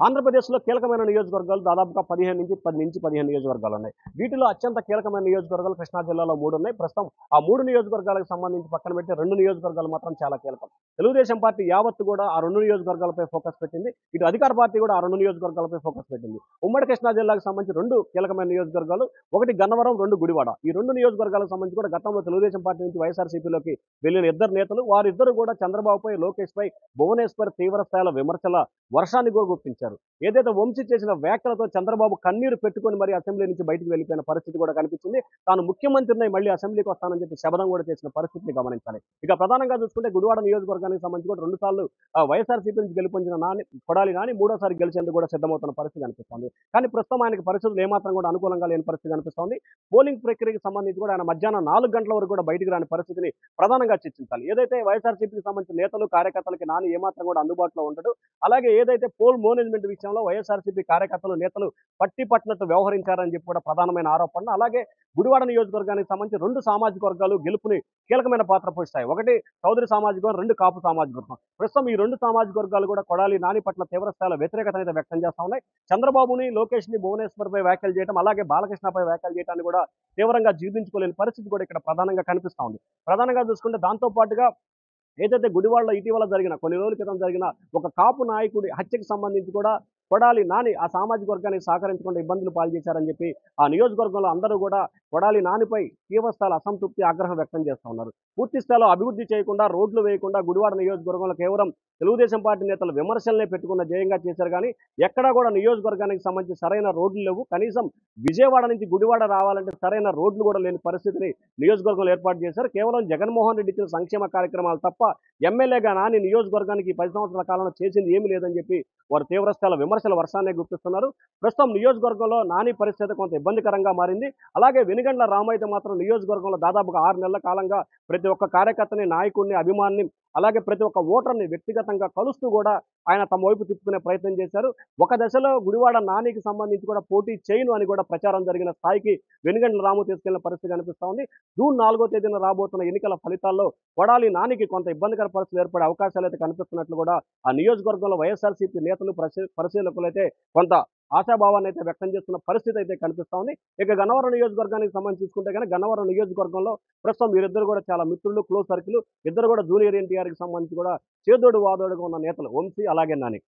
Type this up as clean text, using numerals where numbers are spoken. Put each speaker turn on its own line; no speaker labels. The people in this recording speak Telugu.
ఆంధ్రప్రదేశ్‌లో కీలకమైన నియోజకవర్గాలు దాదాపుగా 10 నుంచి 15 నియోజకవర్గాలున్నాయి. వీటిలో అత్యంత కీలకమైన నియోజకవర్గాలు కృష్ణా జిల్లాలో 3 ఉన్నాయి. ప్రస్తుతం ఆ 3 నియోజకవర్గాలకు సంబంధించి పక్కన పెడితే 2 నియోజకవర్గాలు మాత్రం చాలా కీలకం. తెలుగుదేశం పార్టీ యావత్తు కూడా ఆ 2 నియోజకవర్గాలపై ఫోకస్ పెట్టింది. ఇటు అధికార పార్టీ కూడా ఆ 2 నియోజకవర్గాలపై ఫోకస్ పెట్టింది. ఉమ్మడి కృష్ణా జిల్లాకు సంబంధించి 2 కీలకమైన నియోజకవర్గాలు, ఒకటి గన్నవరం, 2 గుడివాడ. ఈ 2 నియోజకవర్గాలకు సంబంధించి కూడా గతంలో తెలుగుదేశం పార్టీ నుంచి వైఎస్ఆర్‌సీపీలోకి వెళ్ళిన ఇద్దరు నేతలు, వారిద్దరూ కూడా చంద్రబాబుపై, లోకేష్‌పై భువనేశ్వర్ తీవ్ర స్థాయిలో విమర్శల వర్షాన్ని కూడా గుప్పించారు. ఏదైతే వంశీ చేసిన వ్యాఖ్యలతో చంద్రబాబు కన్నీరు పెట్టుకొని మరి అసెంబ్లీ నుంచి బయటికి వెళ్ళిపోయిన పరిస్థితి కూడా కనిపించింది. తాను ముఖ్యమంత్రిని మళ్ళీ అసెంబ్లీకి వస్తానని చెప్పి శపథం కూడా చేసిన పరిస్థితిని గమనించాలి. ఇక ప్రధానంగా చూసుకుంటే గుడివాడ నియోజకవర్గానికి సంబంధించి కూడా 2 సార్లు వైఎస్ఆర్‌సీపీ నుంచి గెలుపొందిన కొడాలి నాని మూడోసారి గెలిచేందుకు కూడా సిద్ధమవుతున్న పరిస్థితి కనిపిస్తోంది. కానీ ప్రస్తుతం ఆయనకి పరిస్థితులు ఏమాత్రం కూడా అనుకూలంగా లేని పరిస్థితి కనిపిస్తోంది. పోలింగ్ ప్రక్రియకి సంబంధించి కూడా ఆయన మధ్యాహ్నం 4 గంటల వరకు కూడా బయటికి రాని పరిస్థితిని ప్రధానంగా చర్చించాలి. ఏదైతే వైఎస్ఆర్‌సీపీకి సంబంధించిన నేతలు, కార్యకర్తలకి నాని ఏమాత్రం కూడా అందుబాటులో ఉండడు. అలాగే ఏదైతే పోల్ మేనేజ్మెంట్ విషయంలో వైఎస్ఆర్‌సీపీ కార్యకర్తలు, నేతలు పట్టినట్టు వ్యవహరించారని చెప్పి కూడా ప్రధానమైన ఆరోపణ. అలాగే గుడివాడ నియోజకవర్గానికి సంబంధించి 2 సామాజిక వర్గాలు గెలుపుని కీలకమైన పాత్ర పోషిస్తాయి. ఒకటి చౌదరి సామాజిక వర్గం, 2 కాపు సామాజిక వర్గం. ప్రస్తుతం ఈ 2 సామాజిక వర్గాలు కూడా కొడాలి నాని పట్ల తీవ్ర స్థాయిలో వ్యతిరేకత అయితే వ్యక్తం చేస్తా ఉన్నాయి. చంద్రబాబుని, లోకేష్‌ని భువనేశ్వర్‌పై వ్యాఖ్యలు చేయడం, అలాగే బాలకృష్ణపై వ్యాఖ్యలు చేయడాన్ని కూడా తీవ్రంగా జీర్ణించుకోలేని పరిస్థితి కూడా ఇక్కడ ప్రధానంగా కనిపిస్తా ఉంది. ప్రధానంగా చూసుకుంటే దాంతో పాటుగా ఏదైతే గుడివాడలో ఇటీవల జరిగిన, కొన్ని రోజుల క్రితం జరిగిన ఒక కాపు నాయకుడి హత్యకు సంబంధించి కూడా కొడాలి నాని ఆ సామాజిక వర్గానికి సహకరించకుండా ఇబ్బందులు పాల్చేశారని చెప్పి ఆ నియోజకవర్గంలో అందరూ కూడా కొడాలి నానిపై తీవ్ర స్థాయిలో అసంతృప్తి, ఆగ్రహం వ్యక్తం చేస్తా ఉన్నారు. పూర్తి స్థాయిలో అభివృద్ధి చేయకుండా, రోడ్లు వేయకుండా గుడివాడ నియోజకవర్గంలో కేవలం తెలుగుదేశం పార్టీ నేతలు విమర్శలనే పెట్టుకున్న జయంగా చేశారు. కానీ ఎక్కడా కూడా నియోజకవర్గానికి సంబంధించి సరైన రోడ్లు లేవు. కనీసం విజయవాడ నుంచి గుడివాడ రావాలంటే సరైన రోడ్లు కూడా లేని పరిస్థితిని నియోజకవర్గంలో ఏర్పాటు చేశారు. కేవలం జగన్మోహన్ రెడ్డి ఇచ్చిన సంక్షేమ కార్యక్రమాలు తప్ప ఎమ్మెల్యేగా నాని నియోజకవర్గానికి 10 సంవత్సరాల కాలంలో చేసింది ఏమీ లేదని చెప్పి వారు తీవ్ర స్థాయిలో విమర్శల వర్షాన్ని గుర్తిస్తున్నారు. ప్రస్తుతం నియోజకవర్గంలో నాని పరిస్థితి కొంత ఇబ్బందికరంగా మారింది. అలాగే వెనుగండ్ల రామయ్య మాత్రం నియోజకవర్గంలో దాదాపుగా 6 నెలల కాలంగా ప్రతి ఒక్క కార్యకర్తని, నాయకుడిని, అభిమానిని, అలాగే ప్రతి ఒక్క ఓటర్ని వ్యక్తిగతంగా కలుస్తూ కూడా ఆయన తమ వైపు తిప్పుకునే ప్రయత్నం చేశారు. ఒక దశలో గుడివాడ నానికి సంబంధించి కూడా పోటీ చేయను అని కూడా ప్రచారం జరిగిన స్థాయికి వెనుగండ్ల రాము తీసుకెళ్లిన పరిస్థితి కనిపిస్తా ఉంది. జూన్ 4వ తేదీన రాబోతున్న ఎన్నికల ఫలితాల్లో కొడాలి నానికి కొంత ఇబ్బందికర పరిస్థితులు ఏర్పడే అవకాశాలు అయితే కనిపిస్తున్నట్లు కూడా ఆ నియోజకవర్గంలో వైఎస్ఆర్‌సీపీ నేతలు, పరిశీలకులైతే కొంత ఆశాభావాన్ని అయితే వ్యక్తం చేస్తున్న పరిస్థితి అయితే కనిపిస్తా ఉంది. ఇక గన్నవరం నియోజకవర్గానికి సంబంధించి చూసుకుంటే కనుక గన్నవరం నియోజకవర్గంలో ప్రస్తుతం వీరిద్దరు కూడా చాలా మిత్రులు, క్లోజ్ సర్కిల్. ఇద్దరు కూడా జూనియర్ ఎన్టీఆర్‌కి సంబంధించి కూడా చేదోడు వాదోడుగా ఉన్న నేతలు వంశీ అలాగే నాని.